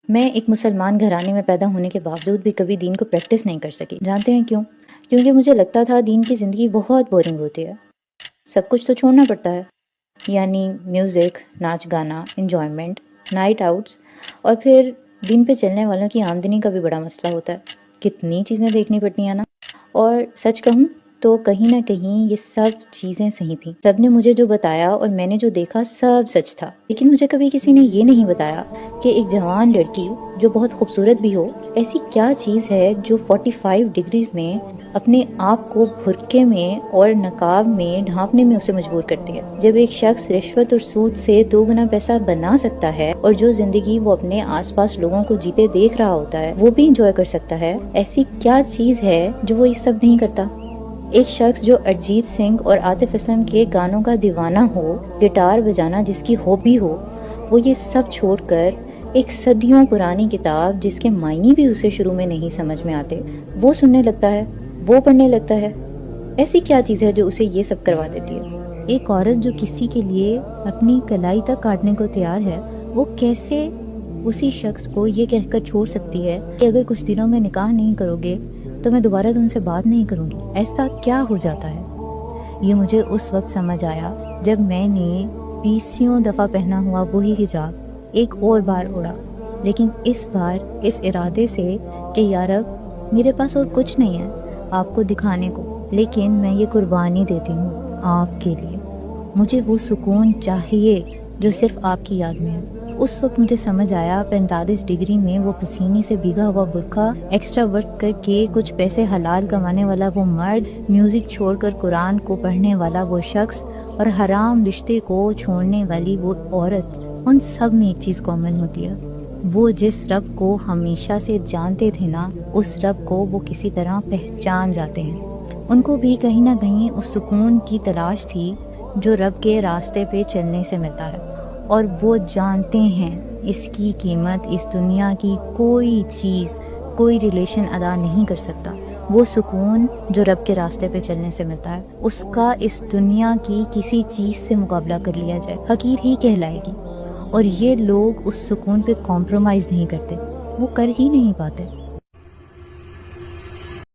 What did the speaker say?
میں ایک مسلمان گھرانے میں پیدا ہونے کے باوجود بھی کبھی دین کو پریکٹس نہیں کر سکی. جانتے ہیں کیوں؟ کیونکہ مجھے لگتا تھا دین کی زندگی بہت بورنگ ہوتی ہے. سب کچھ تو چھوڑنا پڑتا ہے، یعنی میوزک، ناچ گانا، انجوائمنٹ، نائٹ آؤٹس، اور پھر دین پہ چلنے والوں کی آمدنی کا بھی بڑا مسئلہ ہوتا ہے. کتنی چیزیں دیکھنی پڑتی ہیں نا. اور سچ کہوں تو کہیں نہ کہیں یہ سب چیزیں صحیح تھیں. سب نے مجھے جو بتایا اور میں نے جو دیکھا سب سچ تھا. لیکن مجھے کبھی کسی نے یہ نہیں بتایا کہ ایک جوان لڑکی جو بہت خوبصورت بھی ہو، ایسی کیا چیز ہے جو 45 ڈگریز میں اپنے آپ کو برقعے میں اور نقاب میں ڈھانپنے میں اسے مجبور کرتی ہے. جب ایک شخص رشوت اور سود سے 2 گنا پیسہ بنا سکتا ہے اور جو زندگی وہ اپنے آس پاس لوگوں کو جیتے دیکھ رہا ہوتا ہے وہ بھی انجوائے کر سکتا ہے، ایسی کیا چیز ہے جو وہ یہ سب نہیں کرتا؟ ایک شخص جو ارجیت سنگھ اور عاطف اسلم کے گانوں کا دیوانہ ہو، گٹار بجانا جس کی ہابی ہو، وہ یہ سب چھوڑ کر ایک صدیوں پرانی کتاب جس کے معنی بھی اسے شروع میں نہیں سمجھ میں آتے وہ سننے لگتا ہے، وہ پڑھنے لگتا ہے. ایسی کیا چیز ہے جو اسے یہ سب کروا دیتی ہے؟ ایک عورت جو کسی کے لیے اپنی کلائی تک کاٹنے کو تیار ہے، وہ کیسے اسی شخص کو یہ کہہ کر چھوڑ سکتی ہے کہ اگر کچھ دنوں میں نکاح نہیں کرو گے تو میں دوبارہ تم سے بات نہیں کروں گی؟ ایسا کیا ہو جاتا ہے؟ یہ مجھے اس وقت سمجھ آیا جب میں نے 20 دفعہ پہنا ہوا وہی حجاب ایک اور بار اڑا، لیکن اس بار اس ارادے سے کہ یا رب میرے پاس اور کچھ نہیں ہے آپ کو دکھانے کو، لیکن میں یہ قربانی دیتی ہوں آپ کے لیے. مجھے وہ سکون چاہیے جو صرف آپ کی یاد میں ہے. اس وقت مجھے سمجھ آیا 45 ڈگری میں وہ پسینے سے بھیگا ہوا برقعہ ایکسٹرا ورک کر کے کچھ پیسے حلال کمانے والا وہ مرد، میوزک چھوڑ کر قرآن کو پڑھنے والا وہ شخص اور حرام رشتے کو چھوڑنے والی وہ عورت، ان سب میں ایک چیز کامن ہوتی ہے. وہ جس رب کو ہمیشہ سے جانتے تھے نا، اس رب کو وہ کسی طرح پہچان جاتے ہیں. ان کو بھی کہیں نہ کہیں اس سکون کی تلاش تھی جو رب کے راستے پہ چلنے سے ملتا ہے، اور وہ جانتے ہیں اس کی قیمت اس دنیا کی کوئی چیز، کوئی ریلیشن ادا نہیں کر سکتا. وہ سکون جو رب کے راستے پہ چلنے سے ملتا ہے، اس کا اس دنیا کی کسی چیز سے مقابلہ کر لیا جائے حقیر ہی کہلائے گی. اور یہ لوگ اس سکون پہ کمپرومائز نہیں کرتے، وہ کر ہی نہیں پاتے.